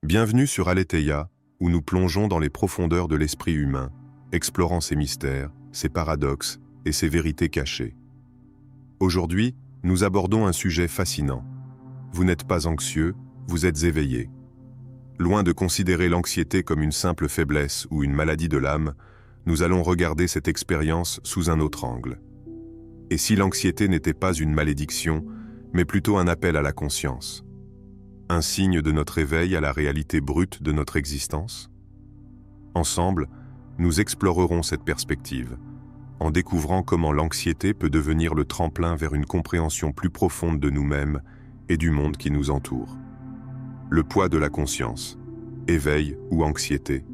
Bienvenue sur Aletheia, où nous plongeons dans les profondeurs de l'esprit humain, explorant ses mystères, ses paradoxes et ses vérités cachées. Aujourd'hui, nous abordons un sujet fascinant. Vous n'êtes pas anxieux, vous êtes éveillé. Loin de considérer l'anxiété comme une simple faiblesse ou une maladie de l'âme, nous allons regarder cette expérience sous un autre angle. Et si l'anxiété n'était pas une malédiction, mais plutôt un appel à la conscience? Un signe de notre éveil à la réalité brute de notre existence? Ensemble, nous explorerons cette perspective, en découvrant comment l'anxiété peut devenir le tremplin vers une compréhension plus profonde de nous-mêmes et du monde qui nous entoure. Le poids de la conscience, éveil ou anxiété.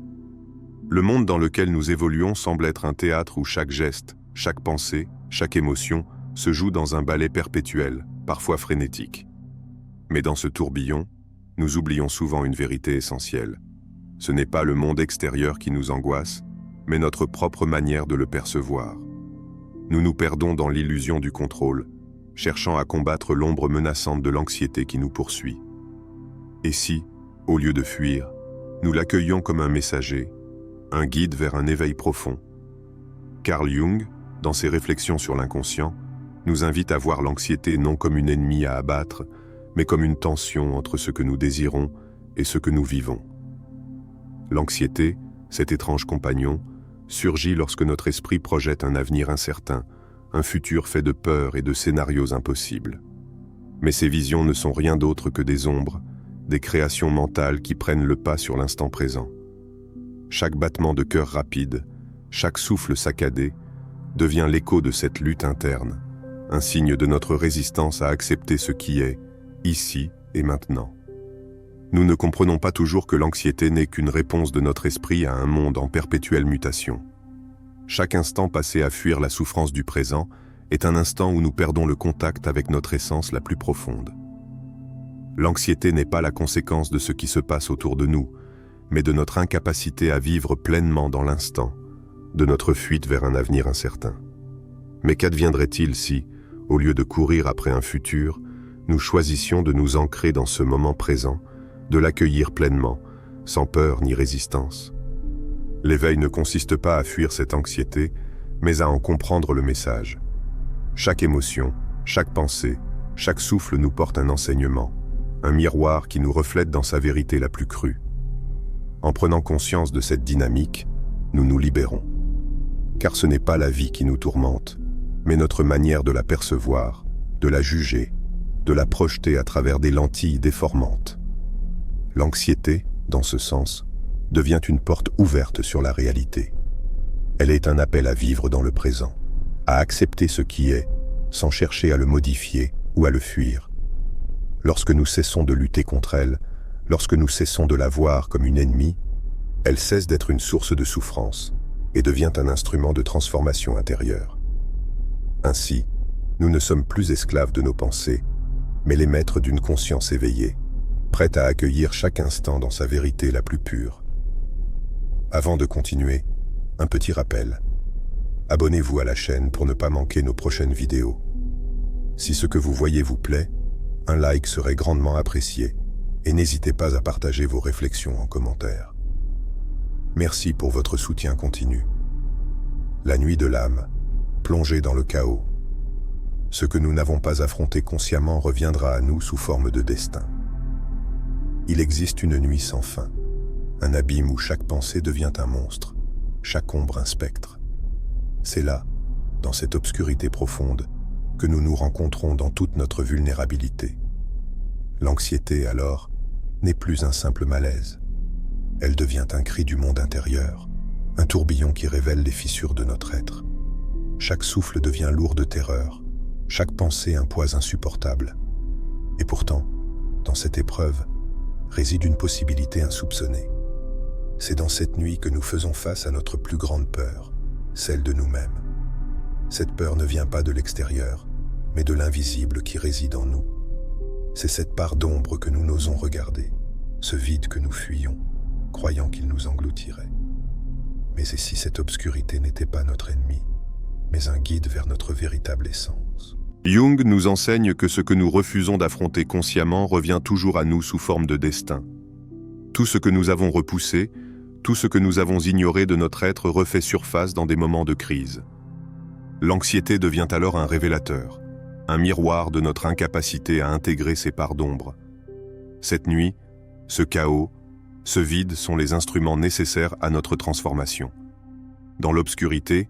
Le monde dans lequel nous évoluons semble être un théâtre où chaque geste, chaque pensée, chaque émotion se joue dans un ballet perpétuel, parfois frénétique. Mais dans ce tourbillon, nous oublions souvent une vérité essentielle. Ce n'est pas le monde extérieur qui nous angoisse, mais notre propre manière de le percevoir. Nous nous perdons dans l'illusion du contrôle, cherchant à combattre l'ombre menaçante de l'anxiété qui nous poursuit. Et si, au lieu de fuir, nous l'accueillions comme un messager, un guide vers un éveil profond? Carl Jung, dans ses réflexions sur l'inconscient, nous invite à voir l'anxiété non comme une ennemie à abattre, mais comme une tension entre ce que nous désirons et ce que nous vivons. L'anxiété, cet étrange compagnon, surgit lorsque notre esprit projette un avenir incertain, un futur fait de peurs et de scénarios impossibles. Mais ces visions ne sont rien d'autre que des ombres, des créations mentales qui prennent le pas sur l'instant présent. Chaque battement de cœur rapide, chaque souffle saccadé, devient l'écho de cette lutte interne, un signe de notre résistance à accepter ce qui est, ici et maintenant. Nous ne comprenons pas toujours que l'anxiété n'est qu'une réponse de notre esprit à un monde en perpétuelle mutation. Chaque instant passé à fuir la souffrance du présent est un instant où nous perdons le contact avec notre essence la plus profonde. L'anxiété n'est pas la conséquence de ce qui se passe autour de nous, mais de notre incapacité à vivre pleinement dans l'instant, de notre fuite vers un avenir incertain. Mais qu'adviendrait-il si, au lieu de courir après un futur, nous choisissions de nous ancrer dans ce moment présent, de l'accueillir pleinement, sans peur ni résistance? L'éveil ne consiste pas à fuir cette anxiété, mais à en comprendre le message. Chaque émotion, chaque pensée, chaque souffle nous porte un enseignement, un miroir qui nous reflète dans sa vérité la plus crue. En prenant conscience de cette dynamique, nous nous libérons. Car ce n'est pas la vie qui nous tourmente, mais notre manière de la percevoir, de la juger, de la projeter à travers des lentilles déformantes. L'anxiété, dans ce sens, devient une porte ouverte sur la réalité. Elle est un appel à vivre dans le présent, à accepter ce qui est, sans chercher à le modifier ou à le fuir. Lorsque nous cessons de lutter contre elle, lorsque nous cessons de la voir comme une ennemie, elle cesse d'être une source de souffrance et devient un instrument de transformation intérieure. Ainsi, nous ne sommes plus esclaves de nos pensées, mais les maîtres d'une conscience éveillée, prête à accueillir chaque instant dans sa vérité la plus pure. Avant de continuer, un petit rappel. Abonnez-vous à la chaîne pour ne pas manquer nos prochaines vidéos. Si ce que vous voyez vous plaît, un like serait grandement apprécié et n'hésitez pas à partager vos réflexions en commentaire. Merci pour votre soutien continu. La nuit de l'âme, plongée dans le chaos. Ce que nous n'avons pas affronté consciemment reviendra à nous sous forme de destin. Il existe une nuit sans fin, un abîme où chaque pensée devient un monstre, chaque ombre un spectre. C'est là, dans cette obscurité profonde, que nous nous rencontrons dans toute notre vulnérabilité. L'anxiété, alors, n'est plus un simple malaise. Elle devient un cri du monde intérieur, un tourbillon qui révèle les fissures de notre être. Chaque souffle devient lourd de terreur, chaque pensée un poids insupportable. Et pourtant, dans cette épreuve, réside une possibilité insoupçonnée. C'est dans cette nuit que nous faisons face à notre plus grande peur, celle de nous-mêmes. Cette peur ne vient pas de l'extérieur, mais de l'invisible qui réside en nous. C'est cette part d'ombre que nous n'osons regarder, ce vide que nous fuyons, croyant qu'il nous engloutirait. Mais et si cette obscurité n'était pas notre ennemi, mais un guide vers notre véritable essence? Jung nous enseigne que ce que nous refusons d'affronter consciemment revient toujours à nous sous forme de destin. Tout ce que nous avons repoussé, tout ce que nous avons ignoré de notre être refait surface dans des moments de crise. L'anxiété devient alors un révélateur, un miroir de notre incapacité à intégrer ces parts d'ombre. Cette nuit, ce chaos, ce vide sont les instruments nécessaires à notre transformation. Dans l'obscurité,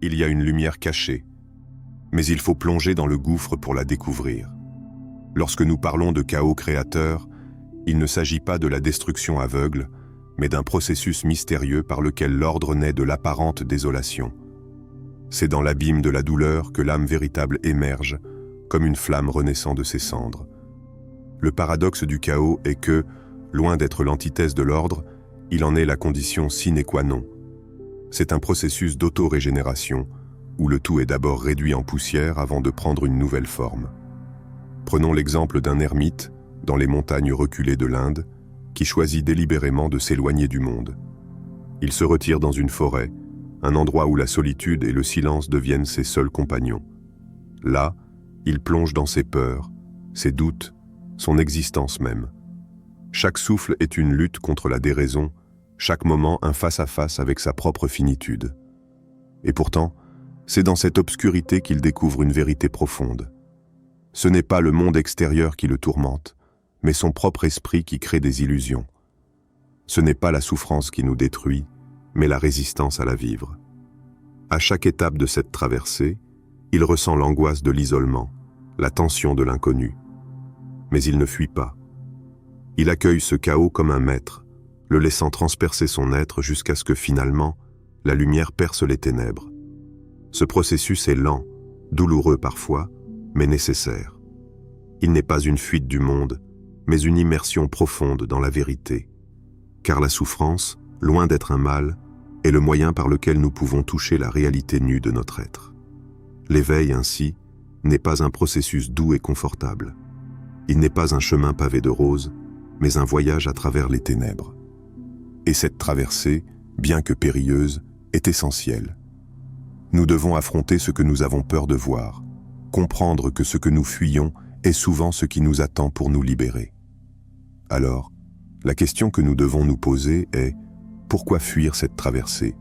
il y a une lumière cachée, mais il faut plonger dans le gouffre pour la découvrir. Lorsque nous parlons de chaos créateur, il ne s'agit pas de la destruction aveugle, mais d'un processus mystérieux par lequel l'ordre naît de l'apparente désolation. C'est dans l'abîme de la douleur que l'âme véritable émerge, comme une flamme renaissant de ses cendres. Le paradoxe du chaos est que, loin d'être l'antithèse de l'ordre, il en est la condition sine qua non. C'est un processus d'auto-régénération, où le tout est d'abord réduit en poussière avant de prendre une nouvelle forme. Prenons l'exemple d'un ermite, dans les montagnes reculées de l'Inde, qui choisit délibérément de s'éloigner du monde. Il se retire dans une forêt, un endroit où la solitude et le silence deviennent ses seuls compagnons. Là, il plonge dans ses peurs, ses doutes, son existence même. Chaque souffle est une lutte contre la déraison, chaque moment un face-à-face avec sa propre finitude. Et pourtant, c'est dans cette obscurité qu'il découvre une vérité profonde. Ce n'est pas le monde extérieur qui le tourmente, mais son propre esprit qui crée des illusions. Ce n'est pas la souffrance qui nous détruit, mais la résistance à la vivre. À chaque étape de cette traversée, il ressent l'angoisse de l'isolement, la tension de l'inconnu. Mais il ne fuit pas. Il accueille ce chaos comme un maître, le laissant transpercer son être jusqu'à ce que finalement, la lumière perce les ténèbres. Ce processus est lent, douloureux parfois, mais nécessaire. Il n'est pas une fuite du monde, mais une immersion profonde dans la vérité. Car la souffrance, loin d'être un mal, est le moyen par lequel nous pouvons toucher la réalité nue de notre être. L'éveil, ainsi, n'est pas un processus doux et confortable. Il n'est pas un chemin pavé de roses, mais un voyage à travers les ténèbres. Et cette traversée, bien que périlleuse, est essentielle. Nous devons affronter ce que nous avons peur de voir, comprendre que ce que nous fuyons est souvent ce qui nous attend pour nous libérer. Alors, la question que nous devons nous poser est: pourquoi fuir cette traversée?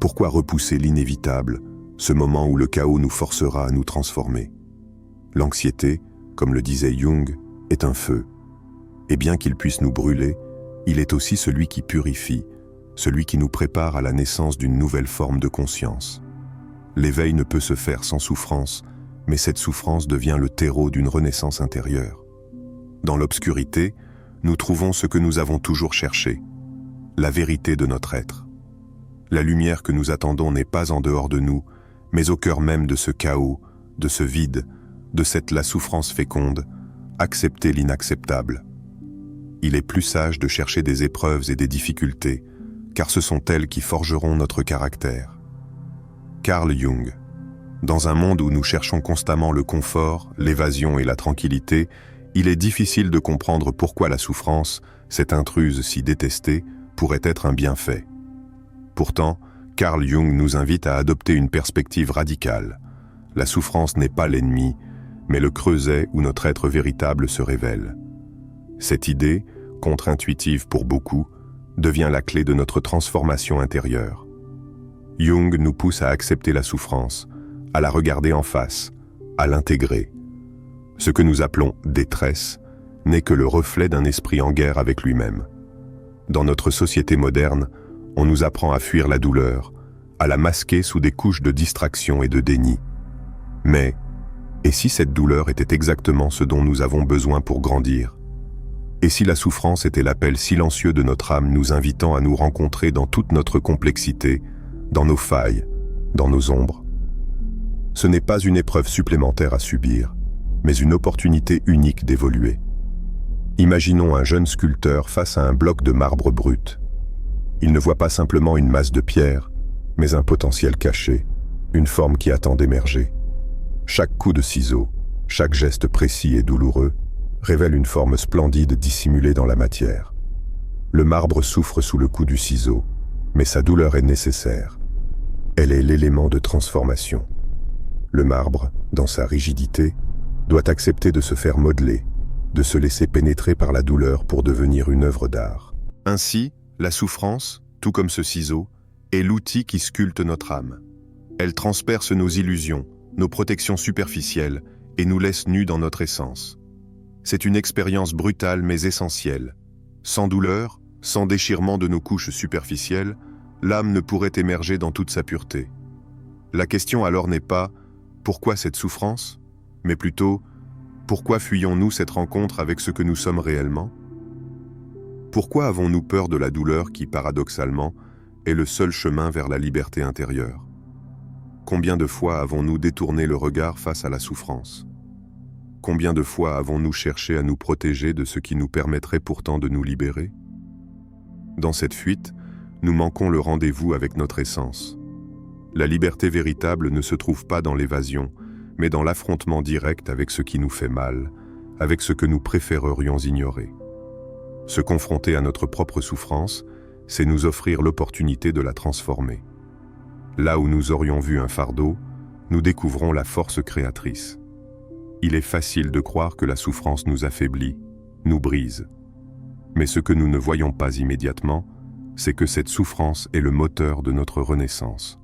Pourquoi repousser l'inévitable, ce moment où le chaos nous forcera à nous transformer? L'anxiété, comme le disait Jung, est un feu. Et bien qu'il puisse nous brûler, il est aussi celui qui purifie, celui qui nous prépare à la naissance d'une nouvelle forme de conscience. L'éveil ne peut se faire sans souffrance, mais cette souffrance devient le terreau d'une renaissance intérieure. Dans l'obscurité, nous trouvons ce que nous avons toujours cherché, la vérité de notre être. La lumière que nous attendons n'est pas en dehors de nous, mais au cœur même de ce chaos, de ce vide, de la souffrance féconde, accepter l'inacceptable. Il est plus sage de chercher des épreuves et des difficultés, car ce sont elles qui forgeront notre caractère. Carl Jung. Dans un monde où nous cherchons constamment le confort, l'évasion et la tranquillité, il est difficile de comprendre pourquoi la souffrance, cette intruse si détestée, pourrait être un bienfait. Pourtant, Carl Jung nous invite à adopter une perspective radicale. La souffrance n'est pas l'ennemi, mais le creuset où notre être véritable se révèle. Cette idée, contre-intuitive pour beaucoup, devient la clé de notre transformation intérieure. Jung nous pousse à accepter la souffrance, à la regarder en face, à l'intégrer. Ce que nous appelons détresse n'est que le reflet d'un esprit en guerre avec lui-même. Dans notre société moderne, on nous apprend à fuir la douleur, à la masquer sous des couches de distraction et de déni. Mais, et si cette douleur était exactement ce dont nous avons besoin pour grandir? Et si la souffrance était l'appel silencieux de notre âme nous invitant à nous rencontrer dans toute notre complexité, dans nos failles, dans nos ombres? Ce n'est pas une épreuve supplémentaire à subir, mais une opportunité unique d'évoluer. Imaginons un jeune sculpteur face à un bloc de marbre brut. Il ne voit pas simplement une masse de pierre, mais un potentiel caché, une forme qui attend d'émerger. Chaque coup de ciseau, chaque geste précis et douloureux, révèle une forme splendide dissimulée dans la matière. Le marbre souffre sous le coup du ciseau, mais sa douleur est nécessaire. Elle est l'élément de transformation. Le marbre, dans sa rigidité, doit accepter de se faire modeler, de se laisser pénétrer par la douleur pour devenir une œuvre d'art. Ainsi, la souffrance, tout comme ce ciseau, est l'outil qui sculpte notre âme. Elle transperce nos illusions, nos protections superficielles et nous laisse nus dans notre essence. C'est une expérience brutale mais essentielle. Sans douleur, sans déchirement de nos couches superficielles, l'âme ne pourrait émerger dans toute sa pureté. La question alors n'est pas « pourquoi cette souffrance ?», mais plutôt « pourquoi fuyons-nous cette rencontre avec ce que nous sommes réellement ?» Pourquoi avons-nous peur de la douleur qui, paradoxalement, est le seul chemin vers la liberté intérieure? Combien de fois avons-nous détourné le regard face à la souffrance? Combien de fois avons-nous cherché à nous protéger de ce qui nous permettrait pourtant de nous libérer? Dans cette fuite, nous manquons le rendez-vous avec notre essence. La liberté véritable ne se trouve pas dans l'évasion, mais dans l'affrontement direct avec ce qui nous fait mal, avec ce que nous préférerions ignorer. Se confronter à notre propre souffrance, c'est nous offrir l'opportunité de la transformer. Là où nous aurions vu un fardeau, nous découvrons la force créatrice. Il est facile de croire que la souffrance nous affaiblit, nous brise. Mais ce que nous ne voyons pas immédiatement, c'est que cette souffrance est le moteur de notre renaissance.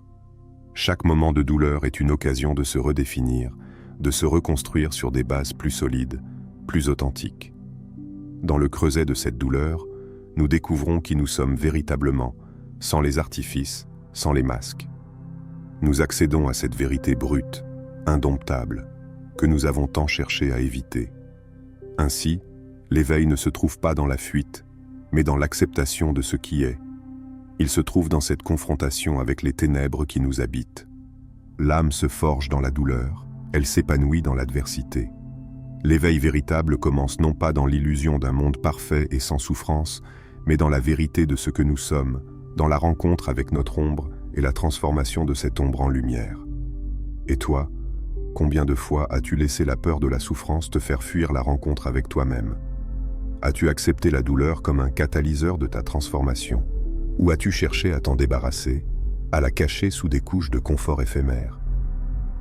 Chaque moment de douleur est une occasion de se redéfinir, de se reconstruire sur des bases plus solides, plus authentiques. Dans le creuset de cette douleur, nous découvrons qui nous sommes véritablement, sans les artifices, sans les masques. Nous accédons à cette vérité brute, indomptable, que nous avons tant cherché à éviter. Ainsi, l'éveil ne se trouve pas dans la fuite, mais dans l'acceptation de ce qui est. Il se trouve dans cette confrontation avec les ténèbres qui nous habitent. L'âme se forge dans la douleur, elle s'épanouit dans l'adversité. L'éveil véritable commence non pas dans l'illusion d'un monde parfait et sans souffrance, mais dans la vérité de ce que nous sommes, dans la rencontre avec notre ombre et la transformation de cette ombre en lumière. Et toi, combien de fois as-tu laissé la peur de la souffrance te faire fuir la rencontre avec toi-même? As-tu accepté la douleur comme un catalyseur de ta transformation? Ou as-tu cherché à t'en débarrasser, à la cacher sous des couches de confort éphémère?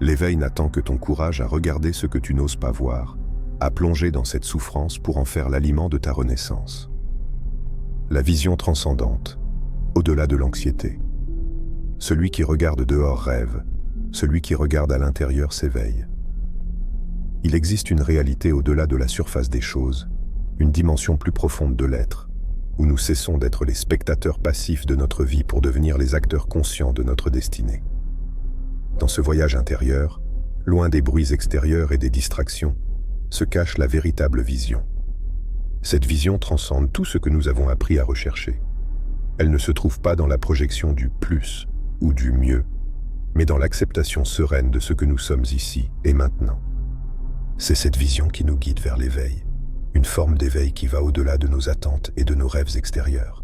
L'éveil n'attend que ton courage à regarder ce que tu n'oses pas voir, à plonger dans cette souffrance pour en faire l'aliment de ta renaissance. La vision transcendante, au-delà de l'anxiété. Celui qui regarde dehors rêve, celui qui regarde à l'intérieur s'éveille. Il existe une réalité au-delà de la surface des choses, une dimension plus profonde de l'être, où nous cessons d'être les spectateurs passifs de notre vie pour devenir les acteurs conscients de notre destinée. Dans ce voyage intérieur, loin des bruits extérieurs et des distractions, se cache la véritable vision. Cette vision transcende tout ce que nous avons appris à rechercher. Elle ne se trouve pas dans la projection du plus ou du mieux, mais dans l'acceptation sereine de ce que nous sommes ici et maintenant. C'est cette vision qui nous guide vers l'éveil, une forme d'éveil qui va au-delà de nos attentes et de nos rêves extérieurs.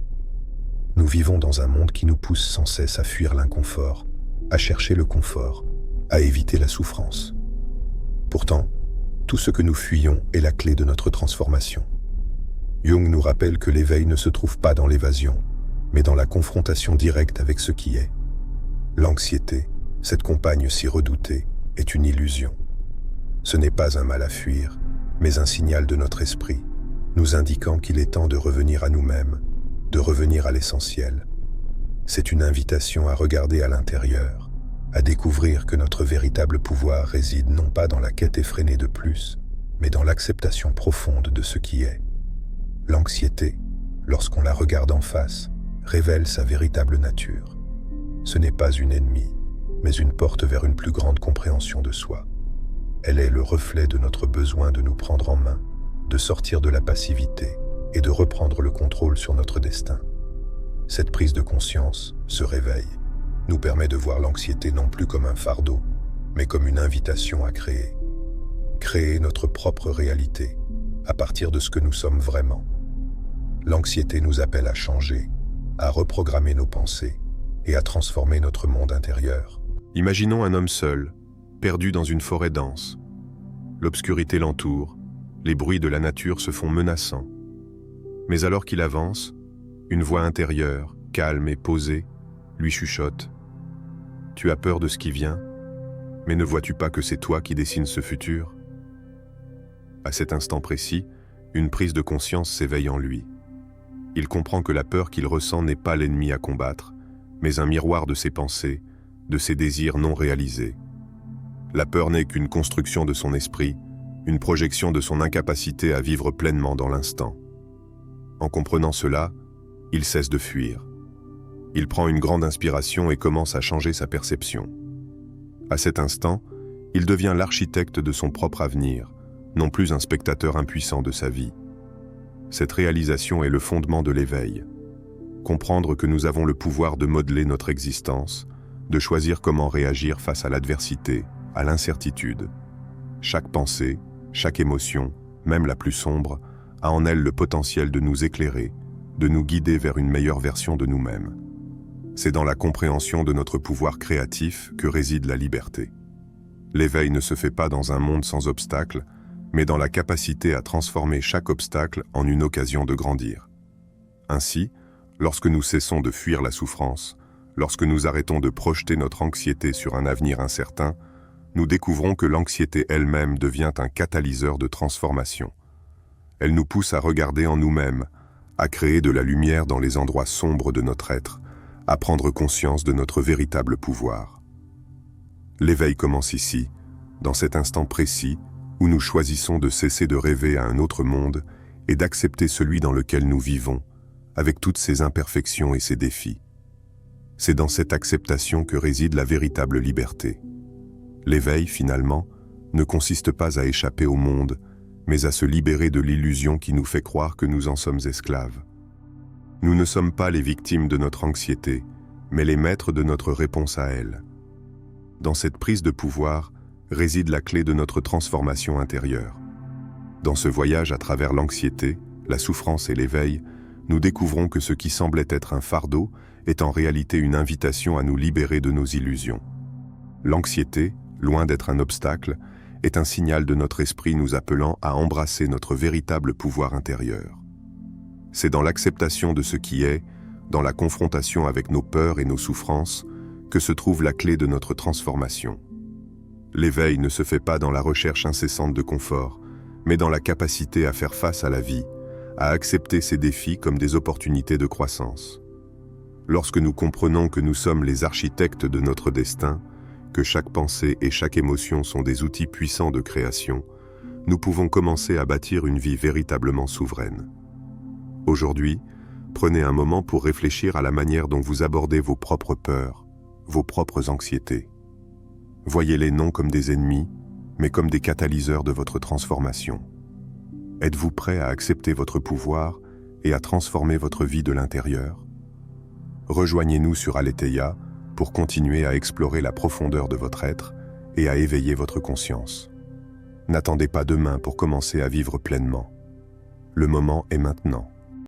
Nous vivons dans un monde qui nous pousse sans cesse à fuir l'inconfort, à chercher le confort, à éviter la souffrance. Pourtant, tout ce que nous fuyons est la clé de notre transformation. Jung nous rappelle que l'éveil ne se trouve pas dans l'évasion, mais dans la confrontation directe avec ce qui est. L'anxiété, cette compagne si redoutée, est une illusion. Ce n'est pas un mal à fuir, mais un signal de notre esprit, nous indiquant qu'il est temps de revenir à nous-mêmes, de revenir à l'essentiel. C'est une invitation à regarder à l'intérieur, à découvrir que notre véritable pouvoir réside non pas dans la quête effrénée de plus, mais dans l'acceptation profonde de ce qui est. L'anxiété, lorsqu'on la regarde en face, révèle sa véritable nature. Ce n'est pas une ennemie, mais une porte vers une plus grande compréhension de soi. Elle est le reflet de notre besoin de nous prendre en main, de sortir de la passivité et de reprendre le contrôle sur notre destin. Cette prise de conscience, ce réveil, nous permet de voir l'anxiété non plus comme un fardeau, mais comme une invitation à créer. Créer notre propre réalité, à partir de ce que nous sommes vraiment. L'anxiété nous appelle à changer, à reprogrammer nos pensées et à transformer notre monde intérieur. Imaginons un homme seul, perdu dans une forêt dense. L'obscurité l'entoure, les bruits de la nature se font menaçants. Mais alors qu'il avance, une voix intérieure, calme et posée, lui chuchote « Tu as peur de ce qui vient, mais ne vois-tu pas que c'est toi qui dessines ce futur ?» À cet instant précis, une prise de conscience s'éveille en lui. Il comprend que la peur qu'il ressent n'est pas l'ennemi à combattre, mais un miroir de ses pensées, de ses désirs non réalisés. La peur n'est qu'une construction de son esprit, une projection de son incapacité à vivre pleinement dans l'instant. En comprenant cela, il cesse de fuir. Il prend une grande inspiration et commence à changer sa perception. À cet instant, il devient l'architecte de son propre avenir, non plus un spectateur impuissant de sa vie. Cette réalisation est le fondement de l'éveil. Comprendre que nous avons le pouvoir de modeler notre existence, de choisir comment réagir face à l'adversité, à l'incertitude. Chaque pensée, chaque émotion, même la plus sombre, a en elle le potentiel de nous éclairer, de nous guider vers une meilleure version de nous-mêmes. C'est dans la compréhension de notre pouvoir créatif que réside la liberté. L'éveil ne se fait pas dans un monde sans obstacles, mais dans la capacité à transformer chaque obstacle en une occasion de grandir. Ainsi, lorsque nous cessons de fuir la souffrance, lorsque nous arrêtons de projeter notre anxiété sur un avenir incertain, nous découvrons que l'anxiété elle-même devient un catalyseur de transformation. Elle nous pousse à regarder en nous-mêmes, à créer de la lumière dans les endroits sombres de notre être, à prendre conscience de notre véritable pouvoir. L'éveil commence ici, dans cet instant précis, où nous choisissons de cesser de rêver à un autre monde et d'accepter celui dans lequel nous vivons, avec toutes ses imperfections et ses défis. C'est dans cette acceptation que réside la véritable liberté. L'éveil, finalement, ne consiste pas à échapper au monde, mais à se libérer de l'illusion qui nous fait croire que nous en sommes esclaves. Nous ne sommes pas les victimes de notre anxiété, mais les maîtres de notre réponse à elle. Dans cette prise de pouvoir réside la clé de notre transformation intérieure. Dans ce voyage à travers l'anxiété, la souffrance et l'éveil, nous découvrons que ce qui semblait être un fardeau est en réalité une invitation à nous libérer de nos illusions. L'anxiété, loin d'être un obstacle, est un signal de notre esprit nous appelant à embrasser notre véritable pouvoir intérieur. C'est dans l'acceptation de ce qui est, dans la confrontation avec nos peurs et nos souffrances, que se trouve la clé de notre transformation. L'éveil ne se fait pas dans la recherche incessante de confort, mais dans la capacité à faire face à la vie, à accepter ses défis comme des opportunités de croissance. Lorsque nous comprenons que nous sommes les architectes de notre destin, que chaque pensée et chaque émotion sont des outils puissants de création, nous pouvons commencer à bâtir une vie véritablement souveraine. Aujourd'hui, prenez un moment pour réfléchir à la manière dont vous abordez vos propres peurs, vos propres anxiétés. Voyez-les non comme des ennemis, mais comme des catalyseurs de votre transformation. Êtes-vous prêt à accepter votre pouvoir et à transformer votre vie de l'intérieur? Rejoignez-nous sur Aletheia pour continuer à explorer la profondeur de votre être et à éveiller votre conscience. N'attendez pas demain pour commencer à vivre pleinement. Le moment est maintenant.